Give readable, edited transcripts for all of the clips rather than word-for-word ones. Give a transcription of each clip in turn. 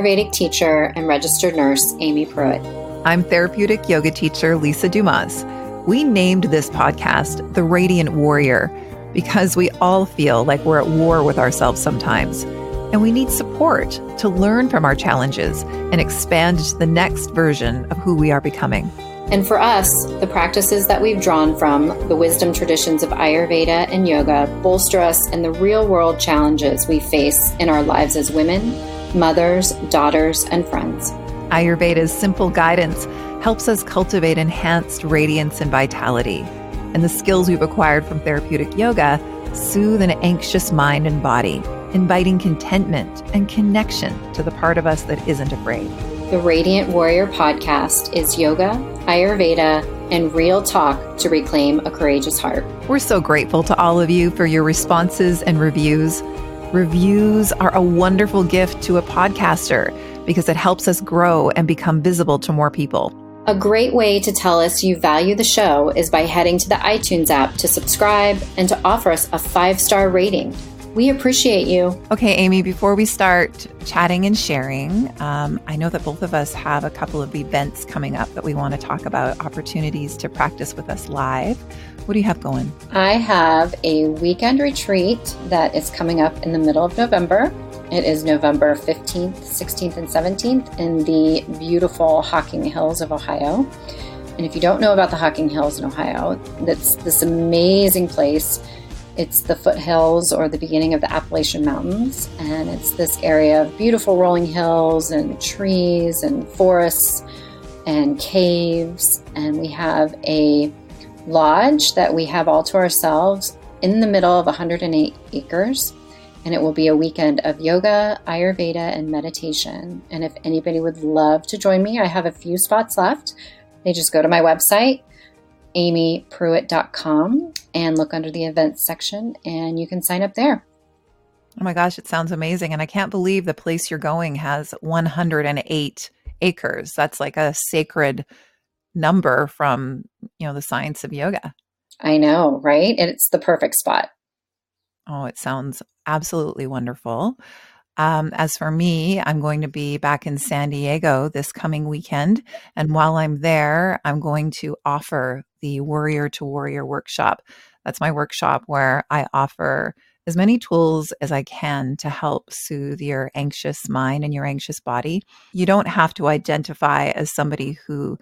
Ayurvedic teacher and registered nurse, Aimee Pruitt. I'm therapeutic yoga teacher, Lisa Dumas. We named this podcast The Radiant Warrior because we all feel like we're at war with ourselves sometimes. And we need support to learn from our challenges and expand to the next version of who we are becoming. And for us, the practices that we've drawn from the wisdom traditions of Ayurveda and yoga bolster us in the real-world challenges we face in our lives as women, mothers, daughters, and friends. Ayurveda's simple guidance helps us cultivate enhanced radiance and vitality. And the skills we've acquired from therapeutic yoga soothe an anxious mind and body, inviting contentment and connection to the part of us that isn't afraid. The Radiant Warrior podcast is yoga, Ayurveda, and real talk to reclaim a courageous heart. We're so grateful to all of you for your responses and reviews. Reviews are a wonderful gift to a podcaster because it helps us grow and become visible to more people. A great way to tell us you value the show is by heading to the iTunes app to subscribe and to offer us a 5-star rating. We appreciate you. Okay, Aimee, before we start chatting and sharing, I know that both of us have a couple of events coming up that we want to talk about, opportunities to practice with us live. What do you have going? I have a weekend retreat that is coming up in the middle of November. It is November 15th, 16th, and 17th in the beautiful Hocking Hills of Ohio. And if you don't know about the Hocking Hills in Ohio, that's this amazing place. It's the foothills or the beginning of the Appalachian Mountains. And it's this area of beautiful rolling hills and trees and forests and caves. And we have a lodge that we have all to ourselves in the middle of 108 acres. And it will be a weekend of yoga, Ayurveda, and meditation. And if anybody would love to join me, I have a few spots left. They just go to my website, aimeepruitt.com, and look under the events section, and you can sign up there. Oh my gosh, it sounds amazing. And I can't believe the place you're going has 108 acres. That's like a sacred number from, the science of yoga. I know, right? It's the perfect spot. Oh, it sounds absolutely wonderful. As for me, I'm going to be back in San Diego this coming weekend. And while I'm there, I'm going to offer the Warrior to Warrior workshop. That's my workshop where I offer as many tools as I can to help soothe your anxious mind and your anxious body. You don't have to identify as somebody who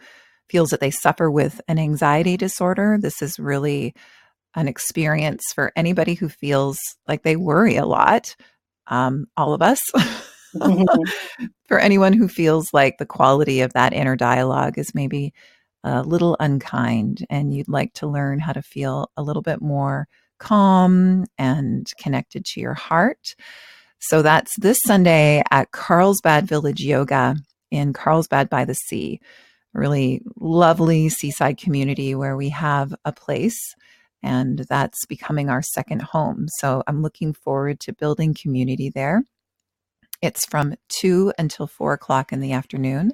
feels that they suffer with an anxiety disorder. This is really an experience for anybody who feels like they worry a lot. All of us. For anyone who feels like the quality of that inner dialogue is maybe a little unkind and you'd like to learn how to feel a little bit more calm and connected to your heart. So that's this Sunday at Carlsbad Village Yoga in Carlsbad by the Sea, a really lovely seaside community where we have a place. And that's becoming our second home. So I'm looking forward to building community there. It's from 2 until 4 o'clock in the afternoon.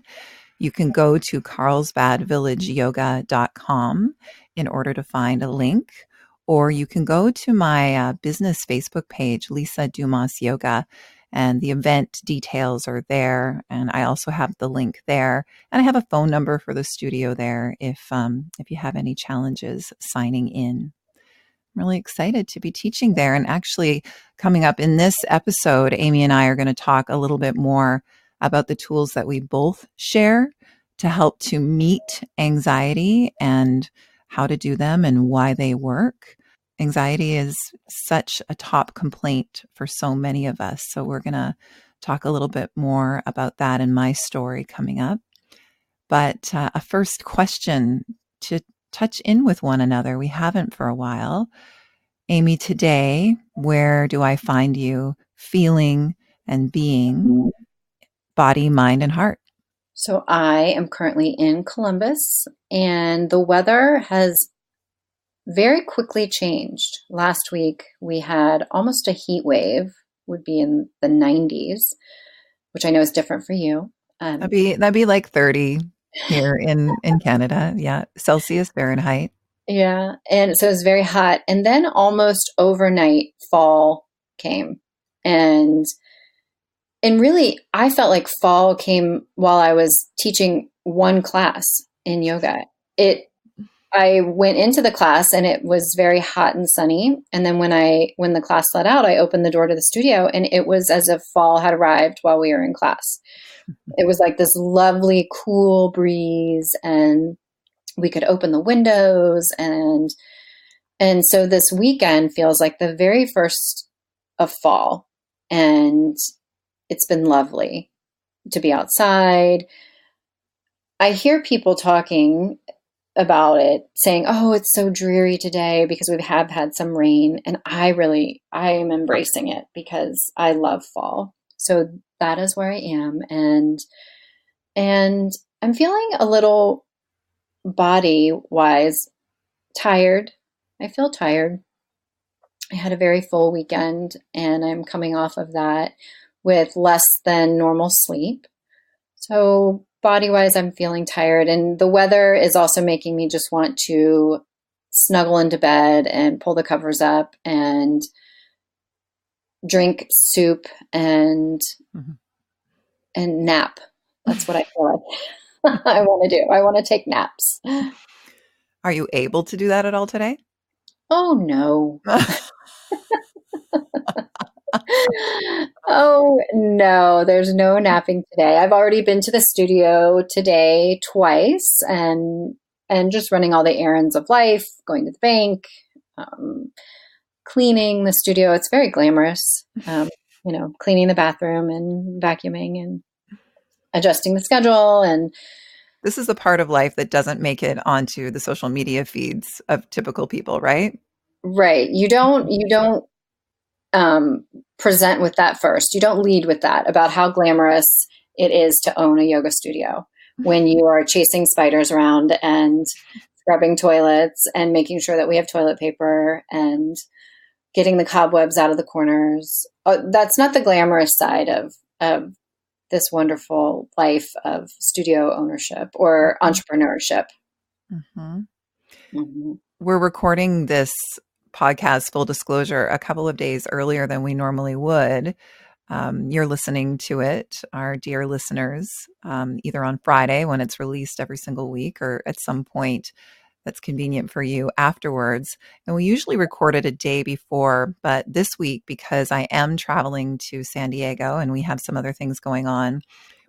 You can go to carlsbadvillageyoga.com in order to find a link, or you can go to my business Facebook page, Lisa Dumas Yoga, and the event details are there. And I also have the link there. And I have a phone number for the studio there if you have any challenges signing in. I'm really excited to be teaching there. And actually, coming up in this episode, Aimee and I are going to talk a little bit more about the tools that we both share to help to meet anxiety and how to do them and why they work. Anxiety is such a top complaint for so many of us. So we're going to talk a little bit more about that in my story coming up. But a first question to touch in with one another. We haven't for a while. Aimee, today, where do I find you feeling and being, body, mind, and heart? So I am currently in Columbus, and the weather has very quickly changed. Last week, we had almost a heat wave, would be in the 90s, which I know is different for you. That'd be like 30 here in Canada. Yeah. Celsius, Fahrenheit. Yeah. And so it was very hot. And then almost overnight, fall came. And and really, I felt like fall came while I was teaching one class in yoga. I went into the class and it was very hot and sunny. And then when the class let out, I opened the door to the studio and it was as if fall had arrived while we were in class. It was like this lovely, cool breeze, and we could open the windows, and so this weekend feels like the very first of fall, and it's been lovely to be outside. I hear people talking about it saying, "Oh, it's so dreary today because we have had some rain." And I am embracing it because I love fall. So that is where I am, and I'm feeling a little body wise tired. I feel tired. I had a very full weekend and I'm coming off of that with less than normal sleep. So, body wise, I'm feeling tired. And the weather is also making me just want to snuggle into bed and pull the covers up and drink soup Mm-hmm. and nap. That's what I feel like I want to do. I want to take naps. Are you able to do that at all today? Oh, no. Oh, no, there's no napping today. I've already been to the studio today twice and just running all the errands of life, going to the bank, um, cleaning the studio. It's very glamorous. Cleaning the bathroom and vacuuming and adjusting the schedule and This is the part of life that doesn't make it onto the social media feeds of typical people, right? right. You don't present with that first. You don't lead with that about how glamorous it is to own a yoga studio when you are chasing spiders around and scrubbing toilets and making sure that we have toilet paper and getting the cobwebs out of the corners. That's not the glamorous side of this wonderful life of studio ownership or entrepreneurship. Mm-hmm. Mm-hmm. We're recording this podcast, full disclosure, a couple of days earlier than we normally would. You're listening to it, our dear listeners, either on Friday when it's released every single week or at some point that's convenient for you afterwards. And we usually record it a day before, but this week, because I am traveling to San Diego and we have some other things going on,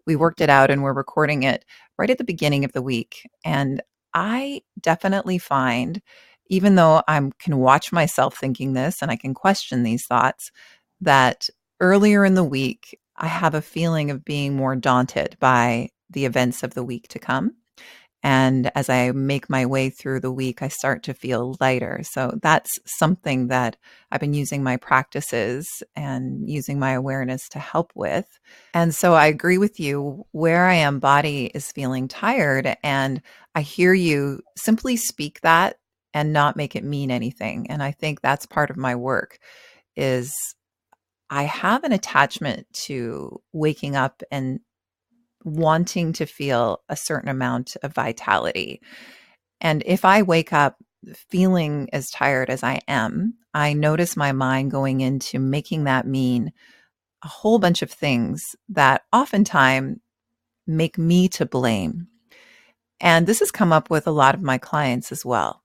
we worked it out and we're recording it right at the beginning of the week. And I definitely find, even though I can watch myself thinking this and I can question these thoughts, that earlier in the week, I have a feeling of being more daunted by the events of the week to come. And as I make my way through the week, I start to feel lighter. So that's something that I've been using my practices and using my awareness to help with. And so I agree with you. Where I am, body is feeling tired. And I hear you simply speak that and not make it mean anything. And I think that's part of my work is I have an attachment to waking up and wanting to feel a certain amount of vitality. And if I wake up feeling as tired as I am, I notice my mind going into making that mean a whole bunch of things that oftentimes make me to blame. And this has come up with a lot of my clients as well,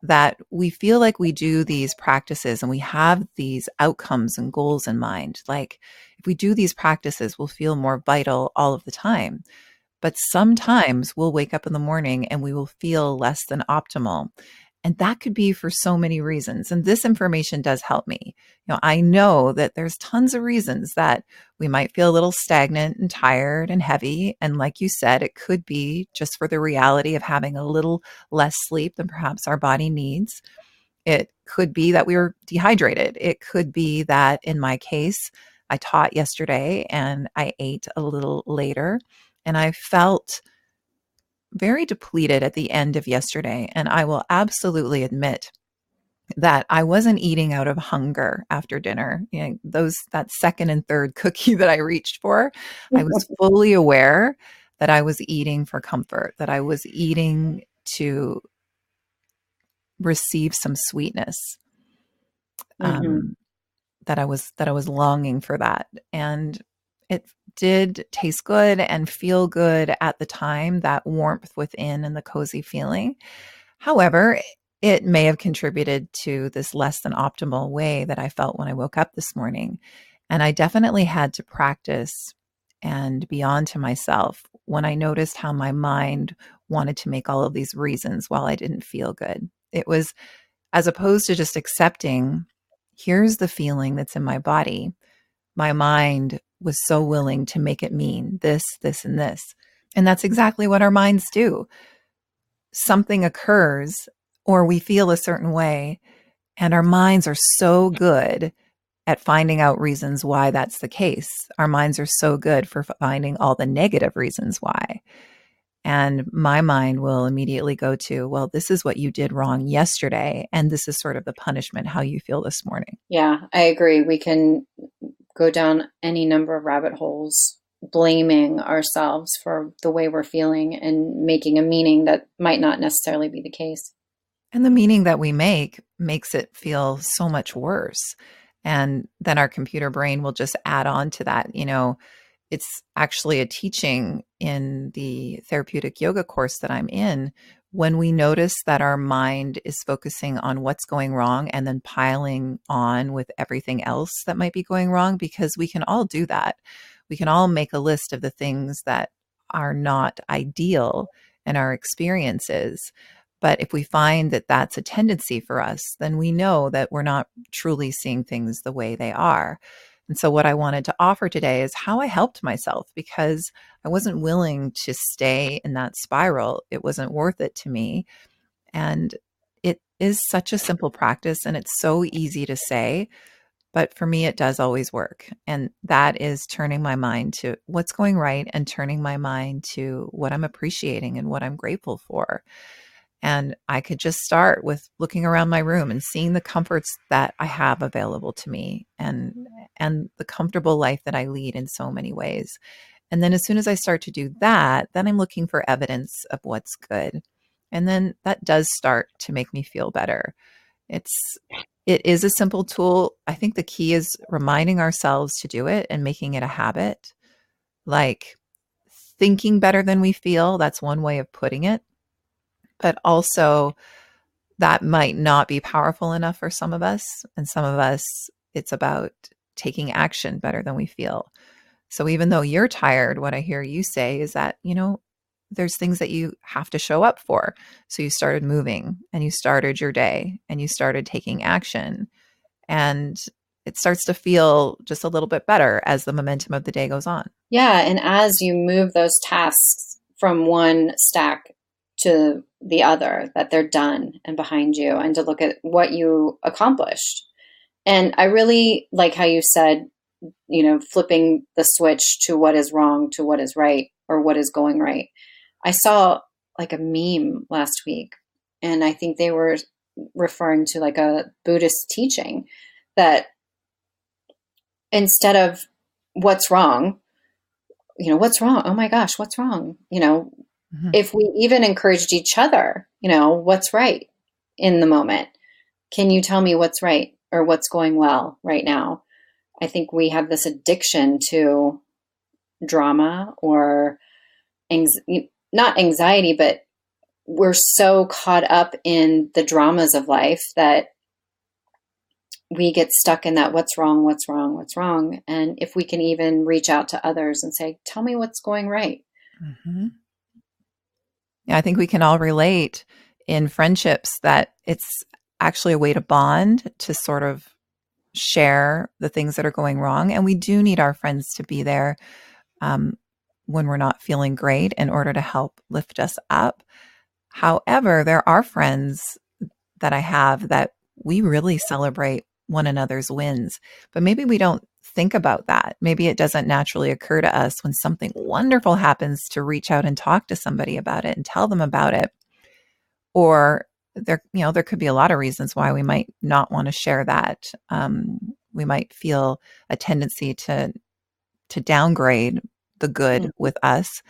that we feel like we do these practices and we have these outcomes and goals in mind. Like if we do these practices, we'll feel more vital all of the time. But sometimes we'll wake up in the morning and we will feel less than optimal. And that could be for so many reasons. And this information does help me. I know that there's tons of reasons that we might feel a little stagnant and tired and heavy. And like you said, it could be just for the reality of having a little less sleep than perhaps our body needs. It could be that we were dehydrated. It could be that in my case, I taught yesterday and I ate a little later and I felt very depleted at the end of yesterday. And I will absolutely admit that I wasn't eating out of hunger after dinner. That second and third cookie that I reached for, I was fully aware that I was eating for comfort, that I was eating to receive some sweetness. Mm-hmm. Um, that I was longing for that. And It did taste good and feel good at the time, that warmth within and the cozy feeling. However, it may have contributed to this less than optimal way that I felt when I woke up this morning. And I definitely had to practice and be on to myself when I noticed how my mind wanted to make all of these reasons while I didn't feel good. It was, as opposed to just accepting, here's the feeling that's in my body, my mind was so willing to make it mean this, this, and this. And that's exactly what our minds do. Something occurs or we feel a certain way, and our minds are so good at finding out reasons why that's the case. Our minds are so good for finding all the negative reasons why. And my mind will immediately go to, well, this is what you did wrong yesterday. And this is sort of the punishment, how you feel this morning. Yeah, I agree. We can go down any number of rabbit holes blaming ourselves for the way we're feeling and making a meaning that might not necessarily be the case. And the meaning that we make makes it feel so much worse. And then our computer brain will just add on to that. It's actually a teaching in the therapeutic yoga course that I'm in. When we notice that our mind is focusing on what's going wrong and then piling on with everything else that might be going wrong, because we can all do that. We can all make a list of the things that are not ideal in our experiences. But if we find that that's a tendency for us, then we know that we're not truly seeing things the way they are. And so, what I wanted to offer today is how I helped myself, because I wasn't willing to stay in that spiral. It wasn't worth it to me. And it is such a simple practice and it's so easy to say, but for me, it does always work. And that is turning my mind to what's going right and turning my mind to what I'm appreciating and what I'm grateful for. And I could just start with looking around my room and seeing the comforts that I have available to me, and the comfortable life that I lead in so many ways. And then as soon as I start to do that, then I'm looking for evidence of what's good. And then that does start to make me feel better. It is a simple tool. I think the key is reminding ourselves to do it and making it a habit. Like thinking better than we feel, that's one way of putting it. But also, that might not be powerful enough for some of us. And some of us, it's about taking action better than we feel. So even though you're tired, what I hear you say is that, there's things that you have to show up for. So you started moving and you started your day and you started taking action. And it starts to feel just a little bit better as the momentum of the day goes on. Yeah, and as you move those tasks from one stack to the other, that they're done and behind you, and to look at what you accomplished. And I really like how you said, flipping the switch to what is wrong to what is right, or what is going right. I saw like a meme last week, and I think they were referring to like a Buddhist teaching that instead of what's wrong, what's wrong? Oh my gosh, what's wrong? Mhm. If we even encouraged each other, what's right in the moment? Can you tell me what's right or what's going well right now? I think we have this addiction to drama, or not anxiety, but we're so caught up in the dramas of life that we get stuck in that what's wrong, what's wrong, what's wrong. And if we can even reach out to others and say, tell me what's going right. Mhm. Yeah, I think we can all relate in friendships that it's actually a way to bond, to sort of share the things that are going wrong. And we do need our friends to be there um, when we're not feeling great in order to help lift us up. However, there are friends that I have that we really celebrate one another's wins, but maybe we don't think about that. Maybe it doesn't naturally occur to us when something wonderful happens to reach out and talk to somebody about it and tell them about it. Or there could be a lot of reasons why we might not want to share that. We might feel a tendency to downgrade the good Mm-hmm. with us.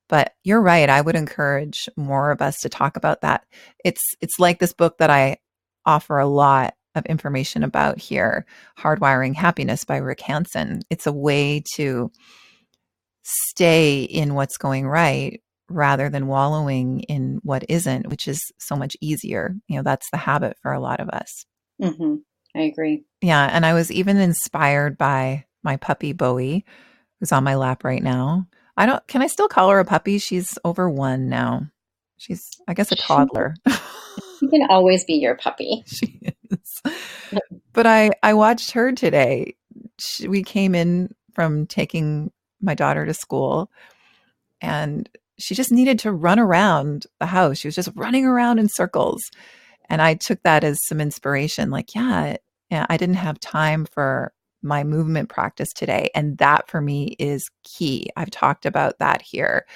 But you're right. I would encourage more of us to talk about that. It's like this book that I offer a lot of information about here, Hardwiring Happiness by Rick Hansen. It's a way to stay in what's going right rather than wallowing in what isn't, which is so much easier. That's the habit for a lot of us. Mm-hmm. I agree. Yeah. And I was even inspired by my puppy, Bowie, who's on my lap right now. Can I still call her a puppy? She's over 1 now. She's, I guess, a She, toddler. she can always be your puppy. She is. But I watched her today. We came in from taking my daughter to school, and she just needed to run around the house. She was just running around in circles. And I took that as some inspiration, like, yeah, I didn't have time for my movement practice today. And that for me is key. I've talked about that here.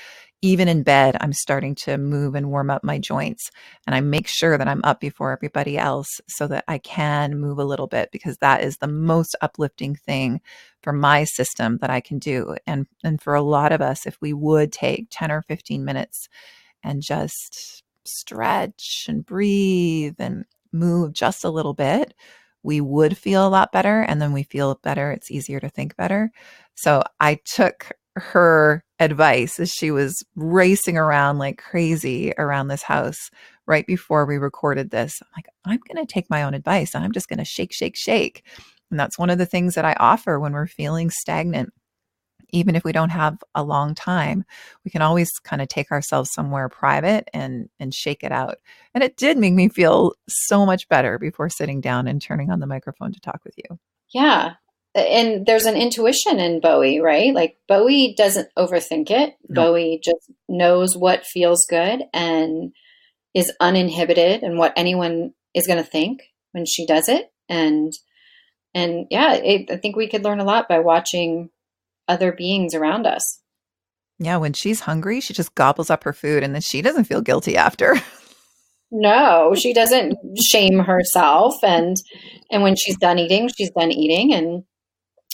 Even in bed, I'm starting to move and warm up my joints. And I make sure that I'm up before everybody else so that I can move a little bit, because that is the most uplifting thing for my system that I can do. And for a lot of us, if we would take 10 or 15 minutes and just stretch and breathe and move just a little bit, we would feel a lot better. And then we feel better. It's easier to think better. So I took her advice as she was racing around like crazy around this house right before we recorded this. I'm like, I'm going to take my own advice and I'm just going to shake, shake, shake. And that's one of the things that I offer when we're feeling stagnant. Even if we don't have a long time, we can always kind of take ourselves somewhere private and shake it out. And it did make me feel so much better before sitting down and turning on the microphone to talk with you. Yeah. And there's an intuition in Bowie, right? Like Bowie doesn't overthink it. No. Bowie just knows what feels good and is uninhibited and what anyone is going to think when she does it. And yeah, I think we could learn a lot by watching other beings around us. Yeah, when she's hungry, she just gobbles up her food and then she doesn't feel guilty after. No, she doesn't shame herself, and when she's done eating. And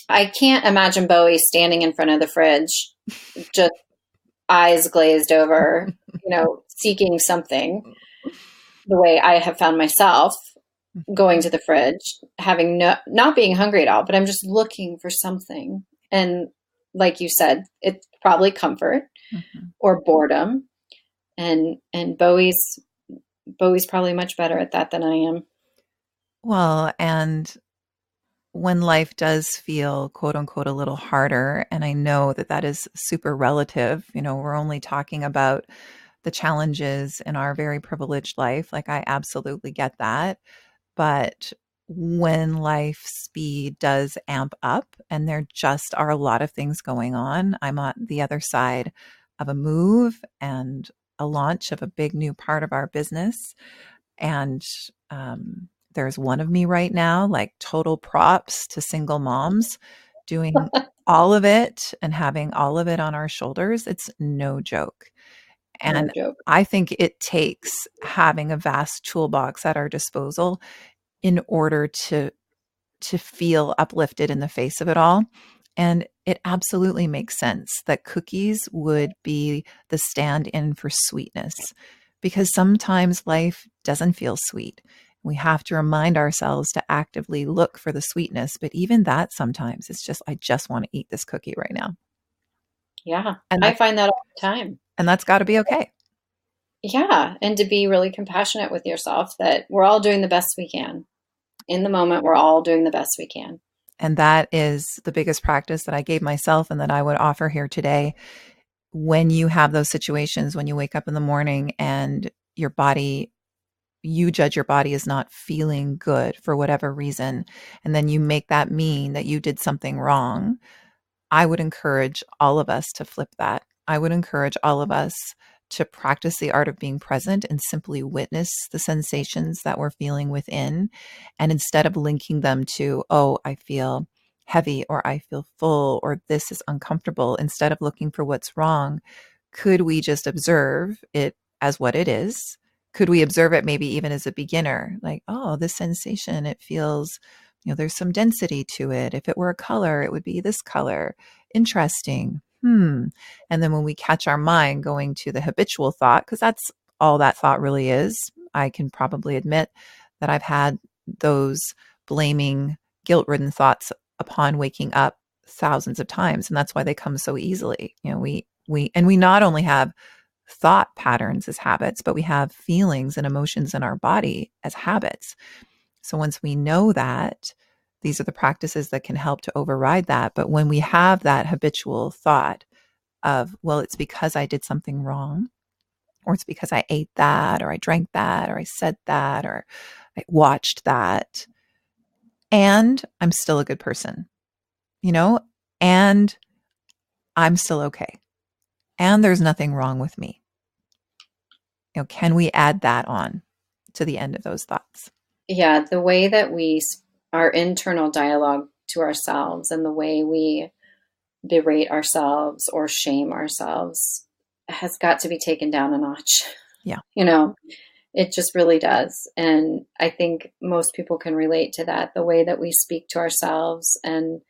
I can't imagine Bowie standing in front of the fridge, just eyes glazed over, seeking something, the way I have found myself going to the fridge, having not being hungry at all, but I'm just looking for something. And like you said, it's probably comfort or boredom. And Bowie's probably much better at that than I am. Well, and when life does feel quote unquote a little harder, and I know that that is super relative, we're only talking about the challenges in our very privileged life. Like, I absolutely get that. But when life speed does amp up and there just are a lot of things going on, I'm on the other side of a move and a launch of a big new part of our business. And there's one of me right now, like total props to single moms doing all of it and having all of it on our shoulders. It's no joke. No And joke. I think it takes having a vast toolbox at our disposal in order to feel uplifted in the face of it all. And it absolutely makes sense that cookies would be the stand in for sweetness, because sometimes life doesn't feel sweet. We have to remind ourselves to actively look for the sweetness. But even that, sometimes it's just, I just want to eat this cookie right now. Yeah, And I that, find that all the time. and that's got to be okay. Yeah, and to be really compassionate with yourself, that we're all doing the best we can. In the moment, we're all doing the best we can. And that is the biggest practice that I gave myself and that I would offer here today. When you have those situations, when you wake up in the morning and your body, you judge your body as not feeling good for whatever reason, and then you make that mean that you did something wrong, I would encourage all of us to flip that. I would encourage all of us to practice the art of being present and simply witness the sensations that we're feeling within. And instead of linking them to, oh, I feel heavy or I feel full or this is uncomfortable, instead of looking for what's wrong, could we just observe it as what it is? Could we observe it maybe even as a beginner? Like, oh, this sensation, it feels, there's some density to it. If it were a color, it would be this color. Interesting. And then when we catch our mind going to the habitual thought, because that's all that thought really is, I can probably admit that I've had those blaming, guilt ridden thoughts upon waking up thousands of times. And that's why they come so easily. We not only have thought patterns as habits, but we have feelings and emotions in our body as habits. So once we know that, these are the practices that can help to override that. But when we have that habitual thought of, well, it's because I did something wrong, or it's because I ate that, or I drank that, or I said that, or I watched that, and I'm still a good person, and I'm still okay, and there's nothing wrong with me. Can we add that on to the end of those thoughts? Yeah, the way that our internal dialogue to ourselves and the way we berate ourselves or shame ourselves has got to be taken down a notch. Yeah. It just really does. And I think most people can relate to that. The way that we speak to ourselves and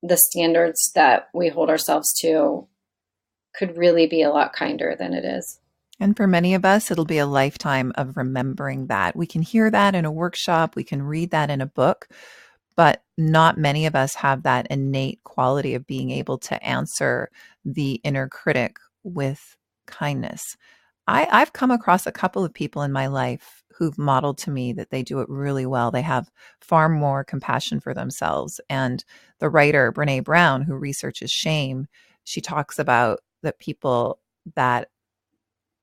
the standards that we hold ourselves to could really be a lot kinder than it is. And for many of us, it'll be a lifetime of remembering that. We can hear that in a workshop, we can read that in a book, but not many of us have that innate quality of being able to answer the inner critic with kindness. I've come across a couple of people in my life who've modeled to me that they do it really well. They have far more compassion for themselves. And the writer, Brene Brown, who researches shame, she talks about that people that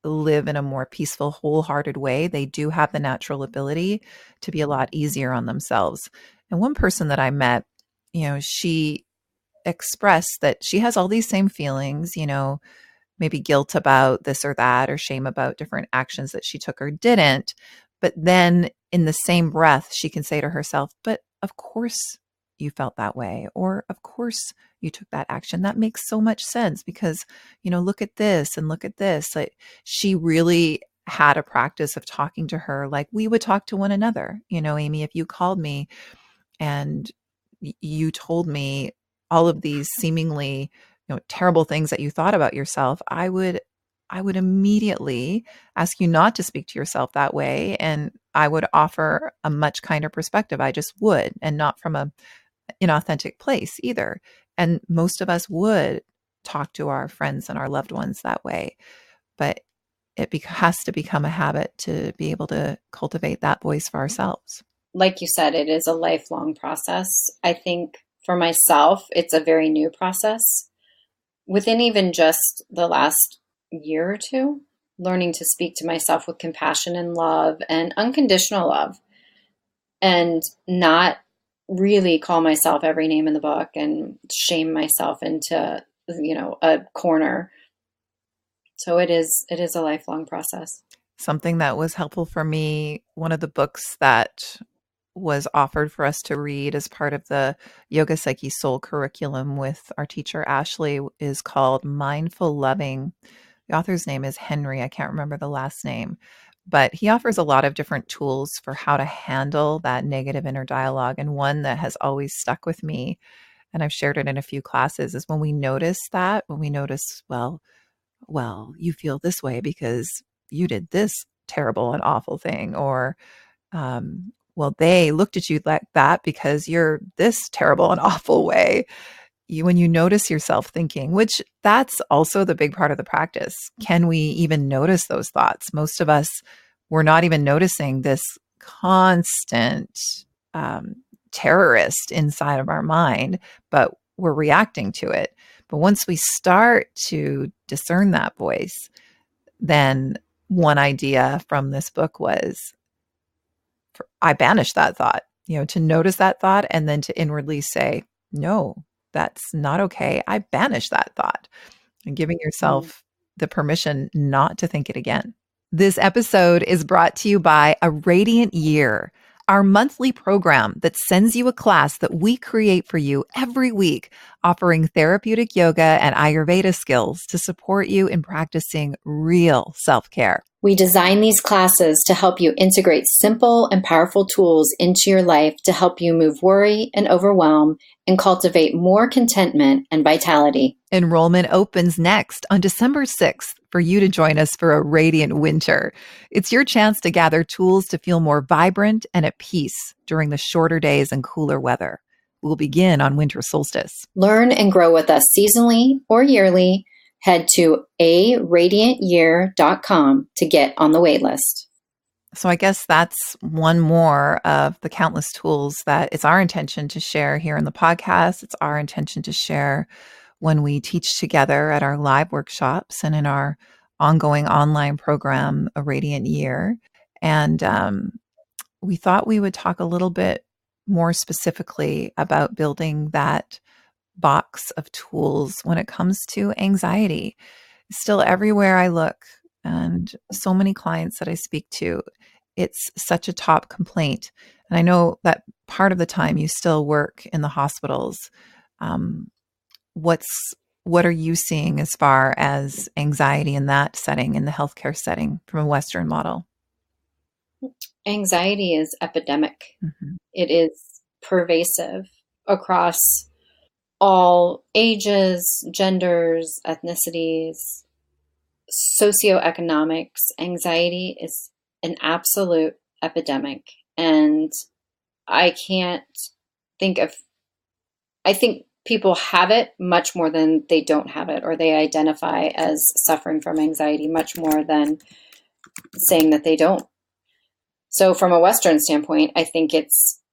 live in a more peaceful, wholehearted way, they do have the natural ability to be a lot easier on themselves. And one person that I met, she expressed that she has all these same feelings, maybe guilt about this or that, or shame about different actions that she took or didn't. But then in the same breath, she can say to herself, but of course you felt that way. Or of course you took that action. That makes so much sense because, look at this and look at this. Like, she really had a practice of talking to her like we would talk to one another. Aimee, if you called me and you told me all of these seemingly terrible things that you thought about yourself, I would immediately ask you not to speak to yourself that way, and I would offer a much kinder perspective. I just would, and not from a inauthentic place either. And most of us would talk to our friends and our loved ones that way, but it has to become a habit to be able to cultivate that voice for ourselves. Like you said, it is a lifelong process. I think for myself, it's a very new process. Within even just the last year or two, learning to speak to myself with compassion and love and unconditional love, and not really call myself every name in the book and shame myself into, a corner. So it is a lifelong process. Something that was helpful for me, one of the books that was offered for us to read as part of the Yoga Psyche Soul curriculum with our teacher, Ashley, is called Mindful Loving. The author's name is Henry. I can't remember the last name, but he offers a lot of different tools for how to handle that negative inner dialogue. And one that has always stuck with me, and I've shared it in a few classes, is when we notice, well, you feel this way because you did this terrible and awful thing, or well, they looked at you like that because you're this terrible and awful way. When you notice yourself thinking, which that's also the big part of the practice. Can we even notice those thoughts? Most of us, we're not even noticing this constant terrorist inside of our mind, but we're reacting to it. But once we start to discern that voice, then one idea from this book was, I banish that thought, to notice that thought and then to inwardly say, no, that's not okay. I banish that thought, and giving yourself the permission not to think it again. This episode is brought to you by A Radiant Year, our monthly program that sends you a class that we create for you every week, offering therapeutic yoga and Ayurveda skills to support you in practicing real self-care. We design these classes to help you integrate simple and powerful tools into your life to help you move worry and overwhelm and cultivate more contentment and vitality. Enrollment opens next on December 6th for you to join us for a radiant winter. It's your chance to gather tools to feel more vibrant and at peace during the shorter days and cooler weather. will begin on winter solstice. Learn and grow with us seasonally or yearly. Head to aradiantyear.com to get on the wait list. So I guess that's one more of the countless tools that it's our intention to share here in the podcast. It's our intention to share when we teach together at our live workshops and in our ongoing online program, A Radiant Year. And we thought we would talk a little bit more specifically about building that box of tools when it comes to anxiety. Still, everywhere I look, and so many clients that I speak to, it's such a top complaint. And I know that part of the time you still work in the hospitals. What are you seeing as far as anxiety in that setting, in the healthcare setting, from a Western model? Anxiety is epidemic. Mm-hmm. It is pervasive across all ages, genders, ethnicities, socioeconomics. Anxiety is an absolute epidemic. And I can't think of, I think people have it much more than they don't have it, or they identify as suffering from anxiety much more than saying that they don't. So from a Western standpoint, I think it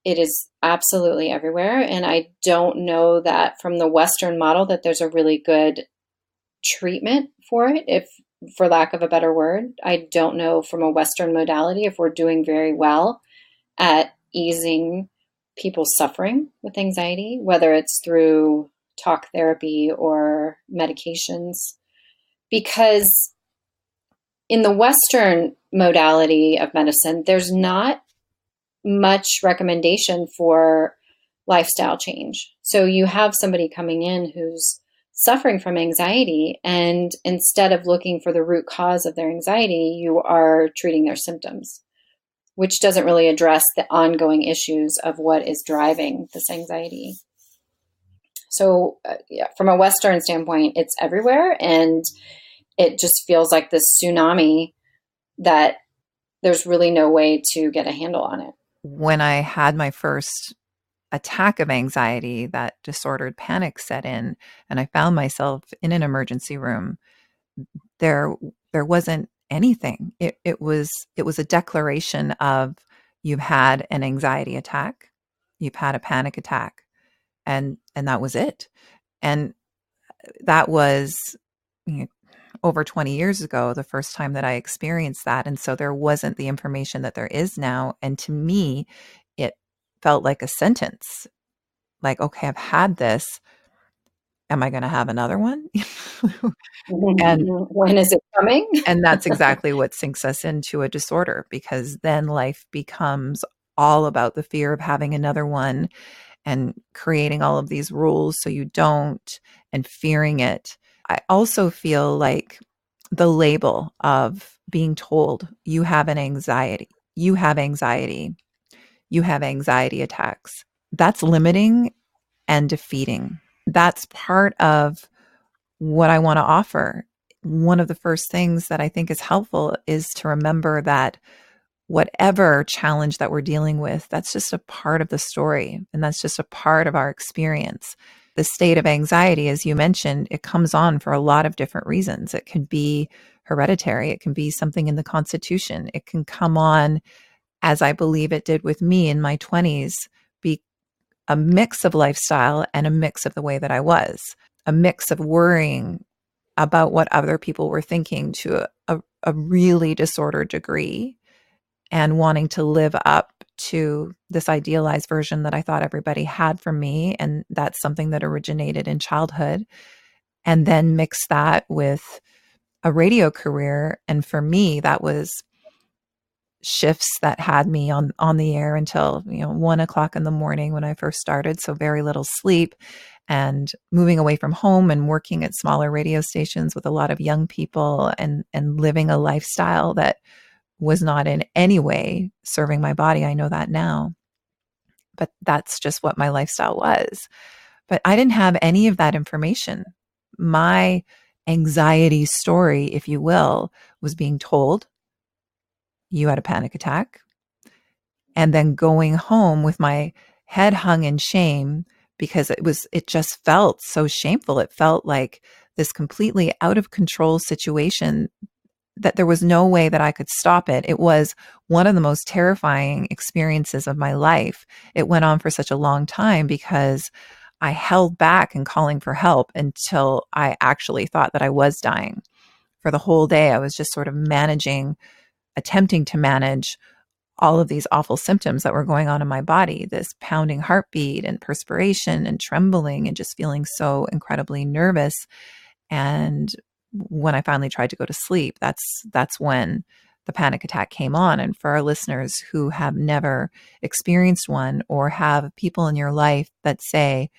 is absolutely everywhere. And I don't know that from the Western model that there's a really good treatment for it, if for lack of a better word. I don't know from a Western modality if we're doing very well at easing people's suffering with anxiety, whether it's through talk therapy or medications. Because in the Western modality of medicine, there's not much recommendation for lifestyle change. So you have somebody coming in who's suffering from anxiety, and instead of looking for the root cause of their anxiety, you are treating their symptoms, which doesn't really address the ongoing issues of what is driving this anxiety. So from a Western standpoint, it's everywhere, and it just feels like this tsunami that there's really no way to get a handle on it. When I had my first attack of anxiety, that disordered panic set in, and I found myself in an emergency room, there wasn't anything. It was a declaration of, you've had an anxiety attack, you've had a panic attack, and that was it. And that was, over 20 years ago, the first time that I experienced that. And so there wasn't the information that there is now. And to me, it felt like a sentence, like, okay, I've had this. Am I going to have another one? And when is it coming? And that's exactly what sinks us into a disorder, because then life becomes all about the fear of having another one and creating all of these rules so you don't, and fearing it. I also feel like the label of being told you have an anxiety, you have anxiety, you have anxiety attacks, that's limiting and defeating. That's part of what I want to offer. One of the first things that I think is helpful is to remember that whatever challenge that we're dealing with, that's just a part of the story, and that's just a part of our experience. The state of anxiety, as you mentioned, it comes on for a lot of different reasons. It can be hereditary. It can be something in the constitution. It can come on, as I believe it did with me in my 20s, be a mix of lifestyle and a mix of the way that I was, a mix of worrying about what other people were thinking to a really disordered degree, and wanting to live up to this idealized version that I thought everybody had from me. And that's something that originated in childhood. And then mix that with a radio career. And for me, that was shifts that had me on the air until 1:00 in the morning when I first started. So very little sleep, and moving away from home and working at smaller radio stations with a lot of young people, and living a lifestyle that was not in any way serving my body. I know that now, but that's just what my lifestyle was. But I didn't have any of that information. My anxiety story, if you will, was being told you had a panic attack, and then going home with my head hung in shame because it just felt so shameful. It felt like this completely out of control situation that there was no way that I could stop it. It was one of the most terrifying experiences of my life. It went on for such a long time because I held back in calling for help until I actually thought that I was dying. For the whole day, I was just sort of attempting to manage all of these awful symptoms that were going on in my body, this pounding heartbeat and perspiration and trembling and just feeling so incredibly nervous. And when I finally tried to go to sleep, that's when the panic attack came on. And for our listeners who have never experienced one, or have people in your life that say,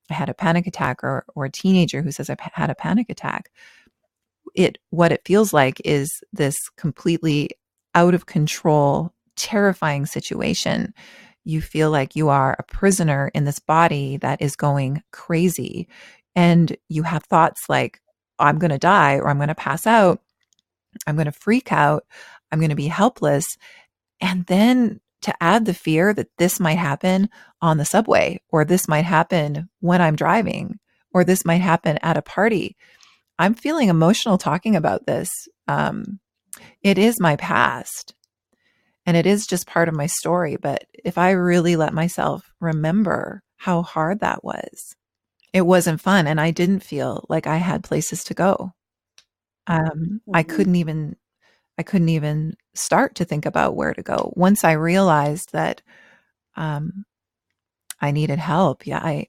I had a panic attack, or a teenager who says, I've had a panic attack, what it feels like is this completely out of control, terrifying situation. You feel like you are a prisoner in this body that is going crazy. And you have thoughts like, I'm going to die, or I'm going to pass out. I'm going to freak out. I'm going to be helpless. And then to add the fear that this might happen on the subway, or this might happen when I'm driving, or this might happen at a party. I'm feeling emotional talking about this. It is my past, and it is just part of my story. But if I really let myself remember how hard that was, it wasn't fun. And I didn't feel like I had places to go. I couldn't even start to think about where to go. Once I realized that I needed help, I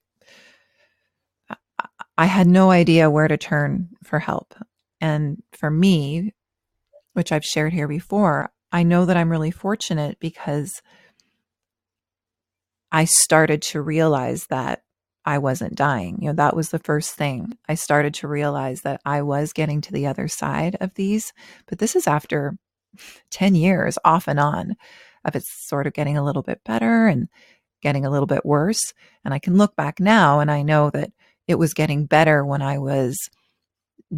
had no idea where to turn for help. And for me, which I've shared here before, I know that I'm really fortunate because I started to realize that I wasn't dying. That was the first thing. I started to realize that I was getting to the other side of these, but this is after 10 years off and on of it sort of getting a little bit better and getting a little bit worse. And I can look back now and I know that it was getting better when I was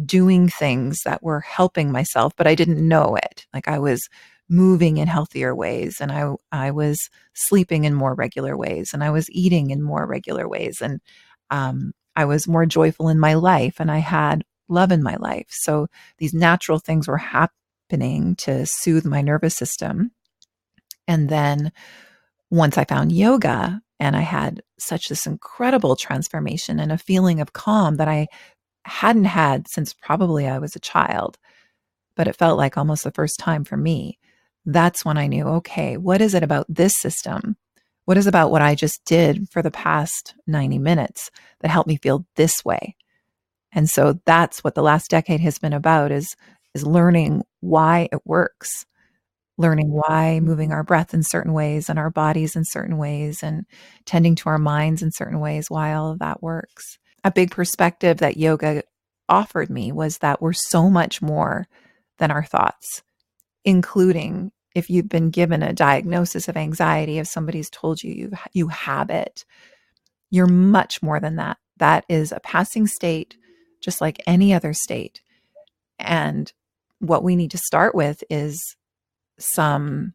doing things that were helping myself, but I didn't know it. Like I was moving in healthier ways, and I was sleeping in more regular ways, and I was eating in more regular ways, and I was more joyful in my life, and I had love in my life. So these natural things were happening to soothe my nervous system. And then once I found yoga, and I had such this incredible transformation and a feeling of calm that I hadn't had since probably I was a child, but it felt like almost the first time for me. That's when I knew, okay, what is it about this system? What is about what I just did for the past 90 minutes that helped me feel this way? And so that's what the last decade has been about, is learning why it works, learning why moving our breath in certain ways and our bodies in certain ways and tending to our minds in certain ways, why all of that works. A big perspective that yoga offered me was that we're so much more than our thoughts, including if you've been given a diagnosis of anxiety, if somebody's told you have it, you're much more than that. That is a passing state, just like any other state. And what we need to start with is some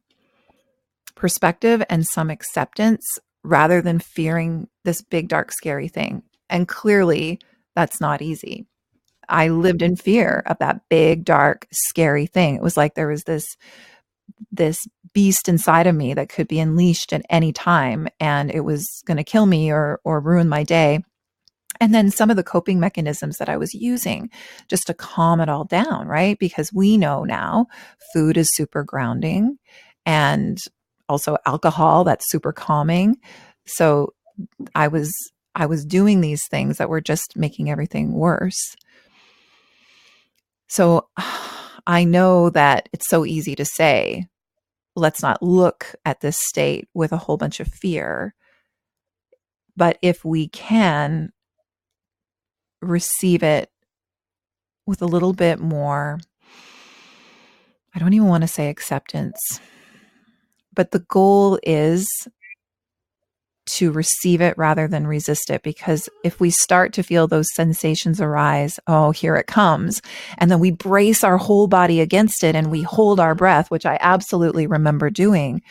perspective and some acceptance rather than fearing this big, dark, scary thing. And clearly, that's not easy. I lived in fear of that big, dark, scary thing. It was like there was this beast inside of me that could be unleashed at any time, and it was going to kill me or ruin my day. And then some of the coping mechanisms that I was using just to calm it all down, right? Because we know now food is super grounding, and also alcohol, that's super calming. So I was doing these things that were just making everything worse. So I know that it's so easy to say, let's not look at this state with a whole bunch of fear. But if we can receive it with a little bit more, I don't even want to say acceptance, but the goal is to receive it rather than resist it. Because if we start to feel those sensations arise, oh, here it comes, and then we brace our whole body against it and we hold our breath, which I absolutely remember doing,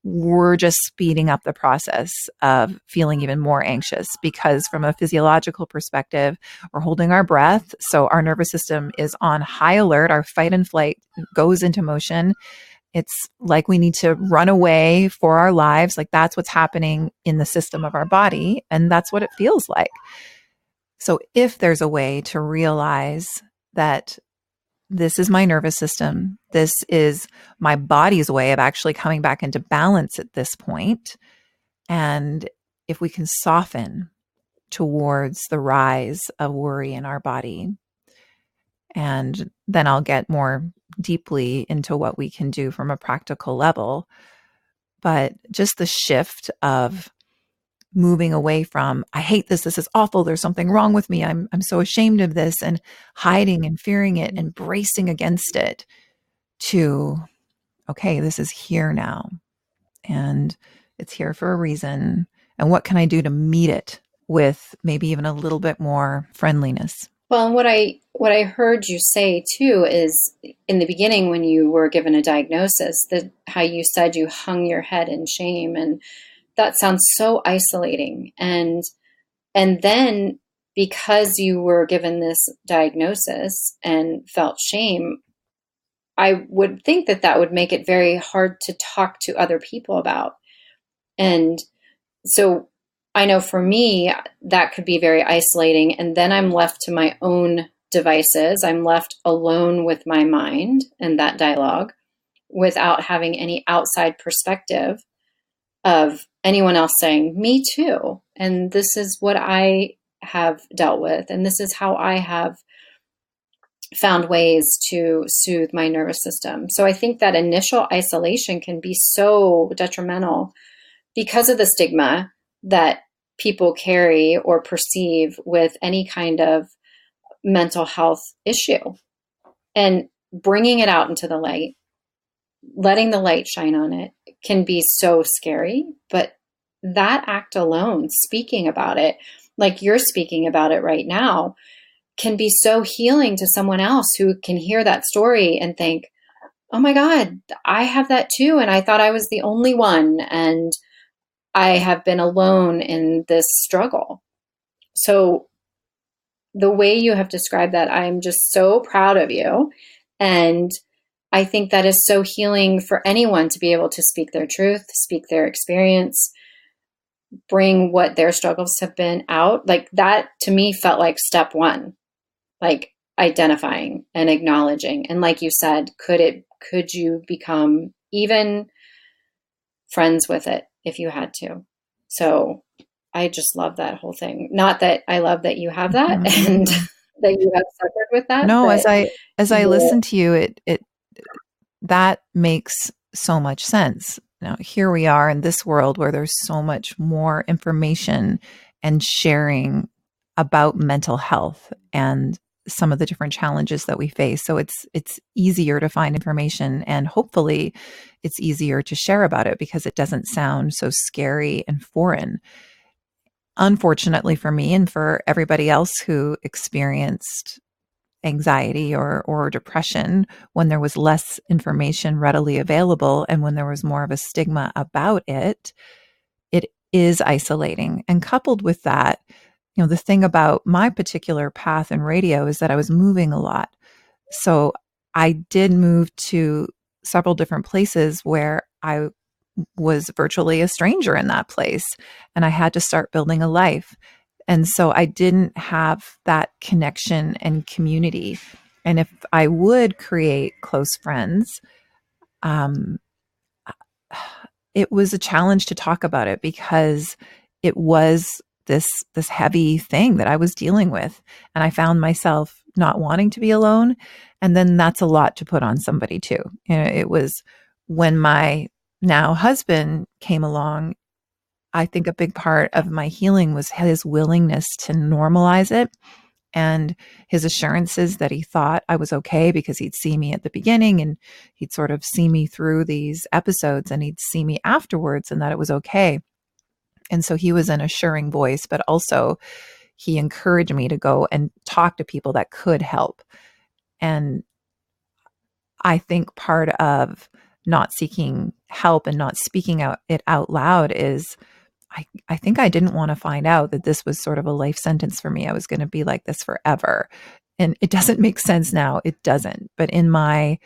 we're just speeding up the process of feeling even more anxious, because from a physiological perspective, we're holding our breath. So our nervous system is on high alert. Our fight and flight goes into motion. It's like we need to run away for our lives. Like that's what's happening in the system of our body. And that's what it feels like. So if there's a way to realize that this is my nervous system, this is my body's way of actually coming back into balance at this point, and if we can soften towards the rise of worry in our body, and then I'll get more deeply into what we can do from a practical level. But just the shift of moving away from, I hate this, this is awful, there's something wrong with me, I'm so ashamed of this, and hiding and fearing it and bracing against it, to, okay, this is here now, and it's here for a reason. And what can I do to meet it with maybe even a little bit more friendliness? Well, and what I heard you say too is in the beginning when you were given a diagnosis, that how you said you hung your head in shame, and that sounds so isolating. And then because you were given this diagnosis and felt shame, I would think that that would make it very hard to talk to other people about. And so I know for me, that could be very isolating. And then I'm left to my own devices. I'm left alone with my mind and that dialogue without having any outside perspective of anyone else saying, me too. And this is what I have dealt with. And this is how I have found ways to soothe my nervous system. So I think that initial isolation can be so detrimental because of the stigma that people carry or perceive with any kind of mental health issue. And bringing it out into the light, letting the light shine on it, can be so scary. But that act alone, speaking about it, like you're speaking about it right now, can be so healing to someone else who can hear that story and think, oh my God, I have that too. And I thought I was the only one. And I have been alone in this struggle. So the way you have described that, I'm just so proud of you. And I think that is so healing for anyone to be able to speak their truth, speak their experience, bring what their struggles have been out. Like that to me felt like step one, like identifying and acknowledging. And like you said, could you become even friends with it if you had to? So I just love that whole thing. Not that I love that you have that and that you have suffered with that, No, but as I listen to you, it that makes so much sense. Now, here we are in this world where there's so much more information and sharing about mental health and some of the different challenges that we face. So it's easier to find information, and hopefully it's easier to share about it because it doesn't sound so scary and foreign. Unfortunately for me and for everybody else who experienced anxiety or depression, when there was less information readily available and when there was more of a stigma about it, it is isolating. And coupled with that, the thing about my particular path in radio is that I was moving a lot. So I did move to several different places where I was virtually a stranger in that place, and I had to start building a life. And so I didn't have that connection and community. And if I would create close friends, um, it was a challenge to talk about it because it was this heavy thing that I was dealing with. And I found myself not wanting to be alone. And then that's a lot to put on somebody too. It was when my now husband came along, I think a big part of my healing was his willingness to normalize it and his assurances that he thought I was okay because he'd see me at the beginning and he'd sort of see me through these episodes and he'd see me afterwards and that it was okay. And so he was an assuring voice, but also he encouraged me to go and talk to people that could help. And I think part of not seeking help and not speaking it out loud is I think I didn't want to find out that this was sort of a life sentence for me. I was going to be like this forever. And it doesn't make sense now. It doesn't. But in my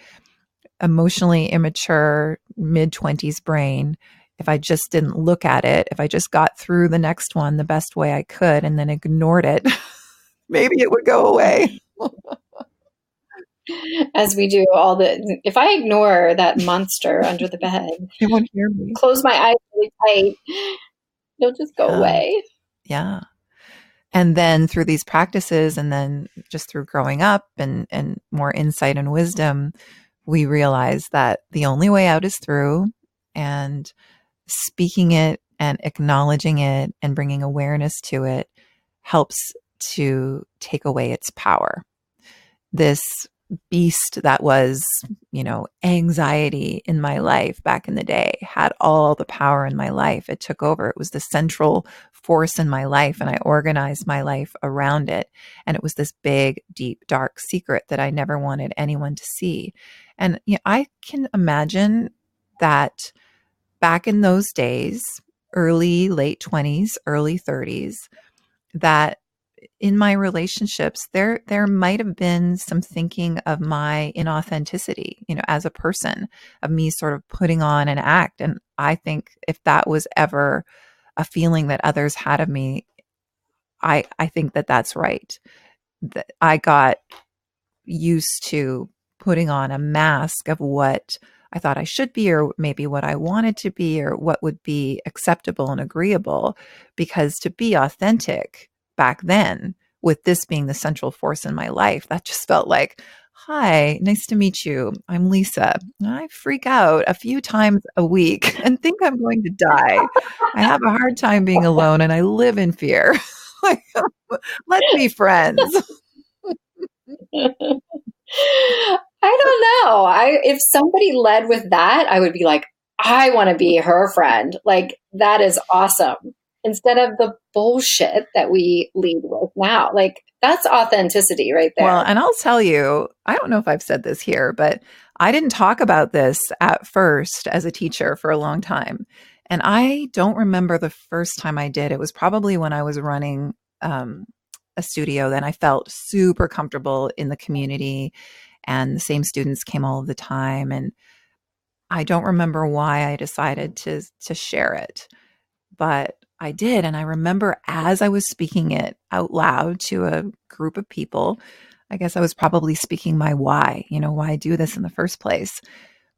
emotionally immature mid-20s brain, if I just didn't look at it, if I just got through the next one the best way I could and then ignored it, maybe it would go away. As we do if I ignore that monster under the bed, It won't hear me. close my eyes really tight, it'll just go away. Yeah. And then through these practices, and then just through growing up and more insight and wisdom, we realize that the only way out is through, and speaking it and acknowledging it and bringing awareness to it helps to take away its power. This beast that was, anxiety in my life back in the day had all the power in my life. It took over. It was the central force in my life, and I organized my life around it. And it was this big, deep, dark secret that I never wanted anyone to see. And I can imagine that back in those days, late 20s, early 30s, that in my relationships, there might have been some thinking of my inauthenticity, as a person, of me sort of putting on an act. And I think if that was ever a feeling that others had of me, I think that that's right. That I got used to putting on a mask of what I thought I should be, or maybe what I wanted to be, or what would be acceptable and agreeable. Because to be authentic back then, with this being the central force in my life, that just felt like, hi, nice to meet you. I'm Lisa. I freak out a few times a week and think I'm going to die. I have a hard time being alone and I live in fear. Let's be friends. I don't know. If somebody led with that, I would be like, I want to be her friend. Like, that is awesome. Instead of the bullshit that we lead with now. Like, that's authenticity right there. Well, and I'll tell you, I don't know if I've said this here, but I didn't talk about this at first as a teacher for a long time. And I don't remember the first time I did. It was probably when I was running a studio. Then I felt super comfortable in the community, and the same students came all of the time. And I don't remember why I decided to share it, but I did. And I remember as I was speaking it out loud to a group of people, I guess I was probably speaking my why, why I do this in the first place.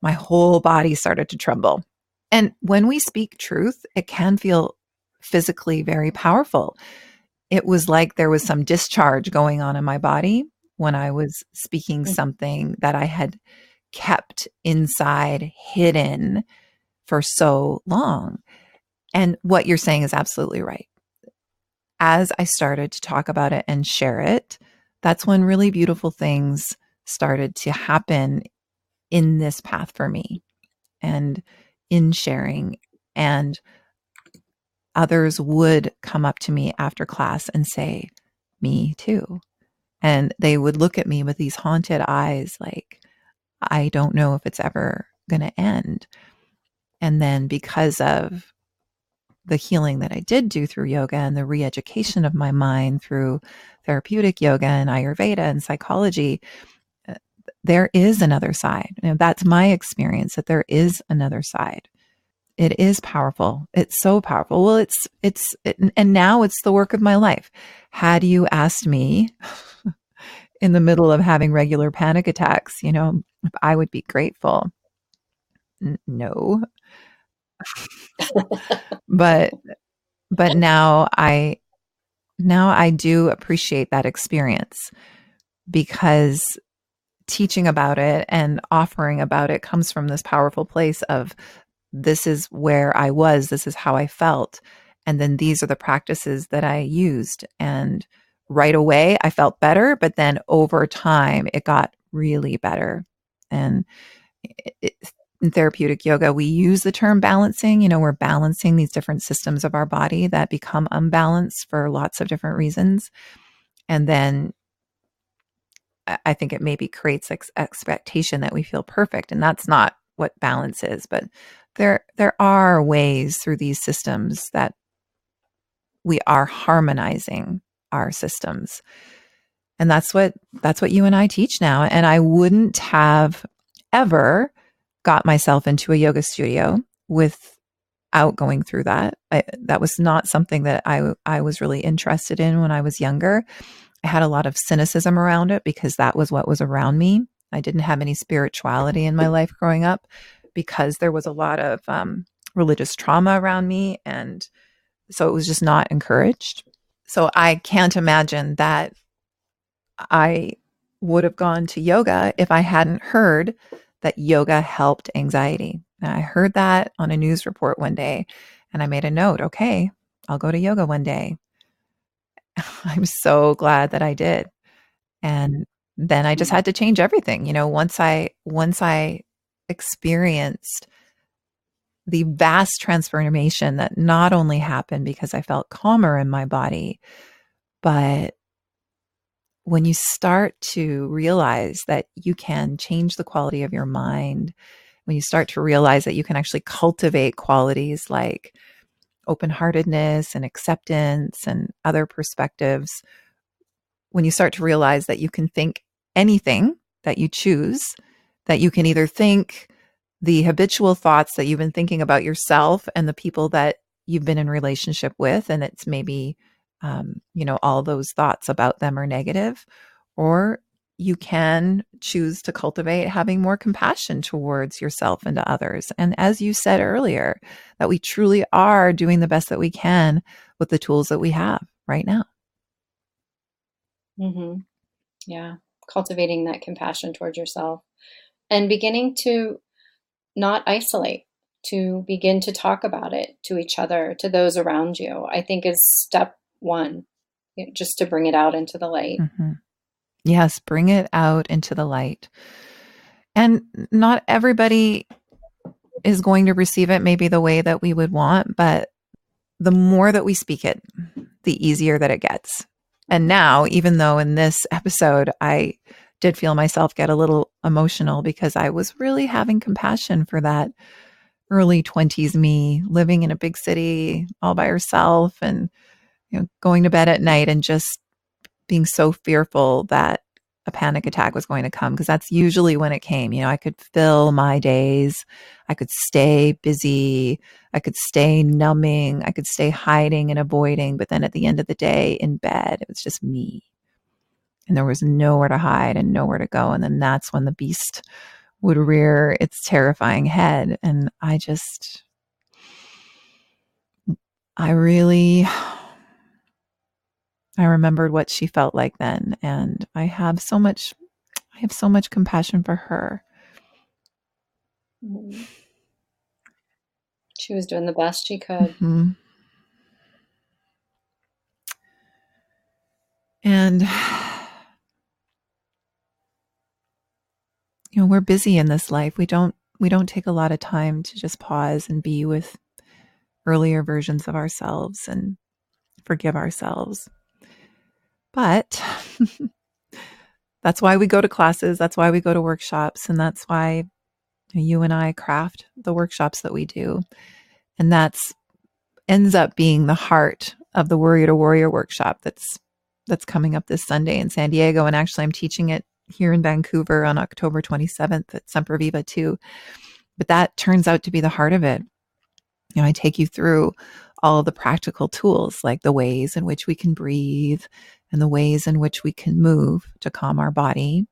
My whole body started to tremble. And when we speak truth, it can feel physically very powerful. It was like there was some discharge going on in my body when I was speaking something that I had kept inside, hidden for so long. And what you're saying is absolutely right. As I started to talk about it and share it, that's when really beautiful things started to happen in this path for me, and in sharing. And others would come up to me after class and say, me too. And they would look at me with these haunted eyes, like, I don't know if it's ever going to end. And then because of the healing that I did do through yoga and the re-education of my mind through therapeutic yoga and Ayurveda and psychology, there is another side. That's my experience, that there is another side. It is powerful. It's so powerful. Well, and now it's the work of my life. Had you asked me in the middle of having regular panic attacks, if I would be grateful. No. but now I do appreciate that experience, because teaching about it and offering about it comes from this powerful place of, this is where I was, this is how I felt, and then these are the practices that I used. And right away I felt better, but then over time it got really better. And in therapeutic yoga, we use the term balancing. We're balancing these different systems of our body that become unbalanced for lots of different reasons. And then I think it maybe creates expectation that we feel perfect. And that's not what balance is, but there are ways through these systems that we are harmonizing our systems. And that's what you and I teach now. And I wouldn't have ever got myself into a yoga studio without going through that. That was not something that I was really interested in when I was younger. I had a lot of cynicism around it because that was what was around me. I didn't have any spirituality in my life growing up because there was a lot of religious trauma around me. And so it was just not encouraged. So I can't imagine that I would have gone to yoga if I hadn't heard that yoga helped anxiety. And I heard that on a news report one day and I made a note, okay, I'll go to yoga one day. I'm so glad that I did. And then I just had to change everything. Once I experienced the vast transformation that not only happened because I felt calmer in my body, but when you start to realize that you can change the quality of your mind, when you start to realize that you can actually cultivate qualities like open-heartedness and acceptance and other perspectives, when you start to realize that you can think anything that you choose, that you can either think the habitual thoughts that you've been thinking about yourself and the people that you've been in relationship with, and it's maybe, all those thoughts about them are negative, or you can choose to cultivate having more compassion towards yourself and to others. And as you said earlier, that we truly are doing the best that we can with the tools that we have right now. Mm-hmm. Yeah. Cultivating that compassion towards yourself and beginning to not isolate, to begin to talk about it to each other, to those around you, I think is step one, just to bring it out into the light. Mm-hmm. Yes, bring it out into the light. And not everybody is going to receive it maybe the way that we would want, but the more that we speak it, the easier that it gets. And now, even though in this episode, I did feel myself get a little emotional because I was really having compassion for that early 20s me living in a big city all by herself and going to bed at night and just being so fearful that a panic attack was going to come, because that's usually when it came. I could fill my days. I could stay busy. I could stay numbing. I could stay hiding and avoiding. But then at the end of the day in bed, it was just me. And there was nowhere to hide and nowhere to go. And then that's when the beast would rear its terrifying head. And I remembered what she felt like then. And I have so much compassion for her. She was doing the best she could. Mm-hmm. And, we're busy in this life. We don't take a lot of time to just pause and be with earlier versions of ourselves and forgive ourselves. But that's why we go to classes. That's why we go to workshops. And that's why you and I craft the workshops that we do. And that's ends up being the heart of the Warrior to Warrior workshop that's coming up this Sunday in San Diego. And actually, I'm teaching it here in Vancouver on October 27th at Semper Viva too. But that turns out to be the heart of it. I take you through all of the practical tools, like the ways in which we can breathe and the ways in which we can move to calm our body.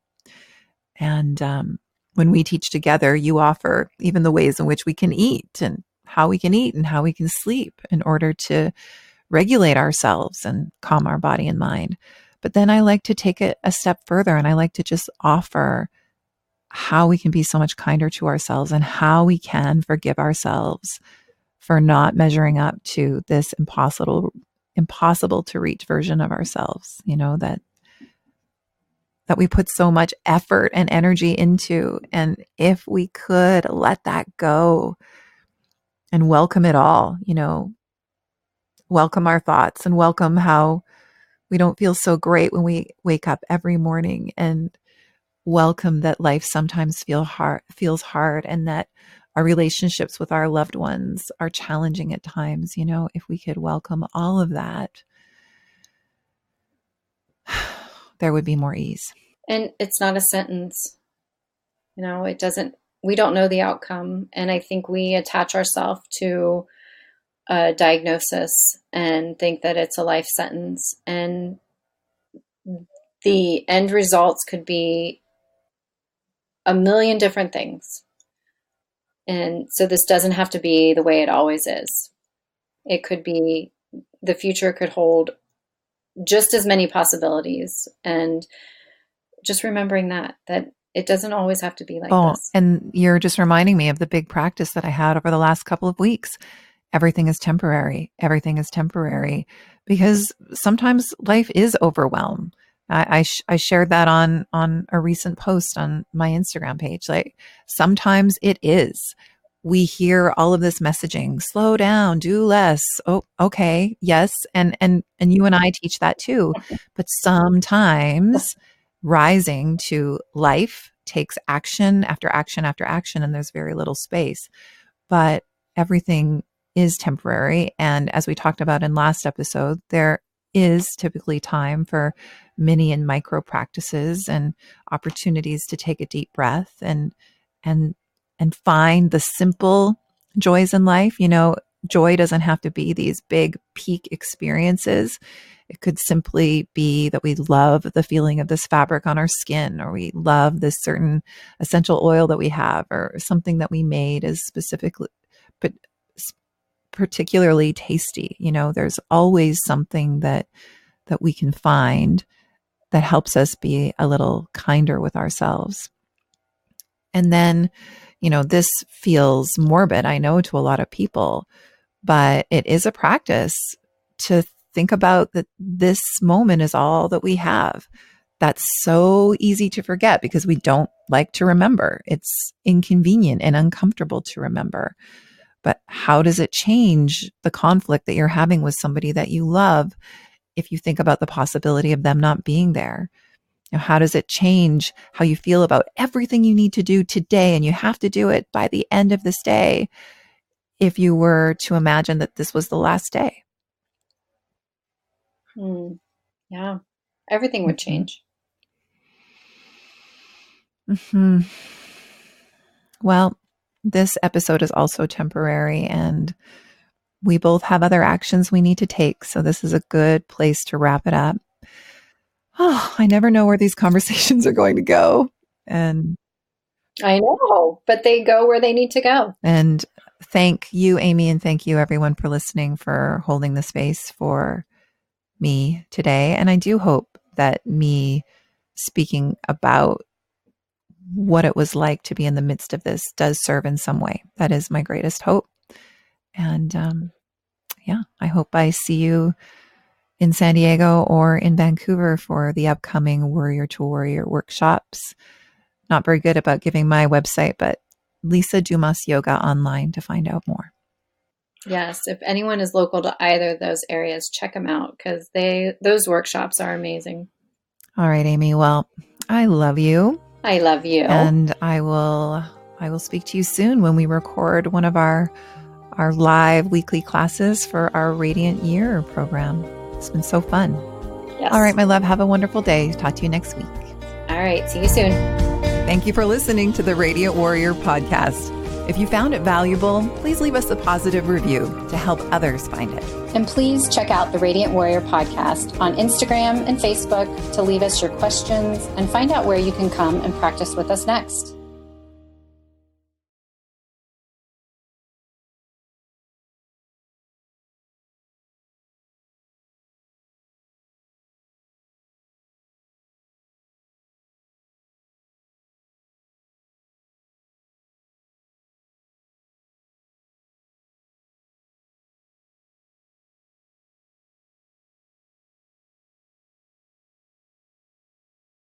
And when we teach together, you offer even the ways in which we can eat and how we can eat and how we can sleep in order to regulate ourselves and calm our body and mind. But then I like to take it a step further, and I like to just offer how we can be so much kinder to ourselves and how we can forgive ourselves for not measuring up to this impossible to reach version of ourselves, that we put so much effort and energy into. And if we could let that go and welcome it all, welcome our thoughts and welcome how we don't feel so great when we wake up every morning, and welcome that life sometimes feels hard, and that our relationships with our loved ones are challenging at times. If we could welcome all of that, there would be more ease. And it's not a sentence. We don't know the outcome. And I think we attach ourselves to a diagnosis and think that it's a life sentence. And the end results could be a million different things. And so this doesn't have to be the way it always is. It could be, the future could hold just as many possibilities. And just remembering that it doesn't always have to be like this. And you're just reminding me of the big practice that I had over the last couple of weeks. Everything is temporary. Everything is temporary, because sometimes life is overwhelmed. I shared that on a recent post on my Instagram page. Like, sometimes it is. We hear all of this messaging, slow down, do less. Oh, okay. Yes. And you and I teach that too. But sometimes rising to life takes action after action after action, and there's very little space. But everything is temporary. And as we talked about in last episode, there is typically time for mini and micro practices and opportunities to take a deep breath and find the simple joys in life. Joy doesn't have to be these big peak experiences. It could simply be that we love the feeling of this fabric on our skin, or we love this certain essential oil that we have, or something that we made is specifically, but particularly tasty. There's always something that we can find that helps us be a little kinder with ourselves. And then, this feels morbid, I know, to a lot of people, but it is a practice to think about that this moment is all that we have. That's so easy to forget because we don't like to remember. It's inconvenient and uncomfortable to remember. But how does it change the conflict that you're having with somebody that you love if you think about the possibility of them not being there? How does it change how you feel about everything you need to do today, and you have to do it by the end of this day, if you were to imagine that this was the last day? Yeah, everything would change. Mm-hmm. Well, this episode is also temporary, and we both have other actions we need to take. So this is a good place to wrap it up. Oh, I never know where these conversations are going to go. And I know, but they go where they need to go. And thank you, Aimee, and thank you everyone for listening, for holding the space for me today. And I do hope that me speaking about what it was like to be in the midst of this does serve in some way. That is my greatest hope. And I hope I see you in San Diego or in Vancouver for the upcoming Warrior to Warrior workshops. Not very good about giving my website, but Lisa Dumas Yoga online to find out more. Yes, if anyone is local to either of those areas, check them out, because those workshops are amazing. All right, Aimee. Well, I love you. I love you. And I will speak to you soon when we record one of our live weekly classes for our Radiant Year program. It's been so fun. Yes. All right, my love. Have a wonderful day. Talk to you next week. All right. See you soon. Thank you for listening to the Radiant Warrior podcast. If you found it valuable, please leave us a positive review to help others find it. And please check out the Radiant Warrior podcast on Instagram and Facebook to leave us your questions and find out where you can come and practice with us next.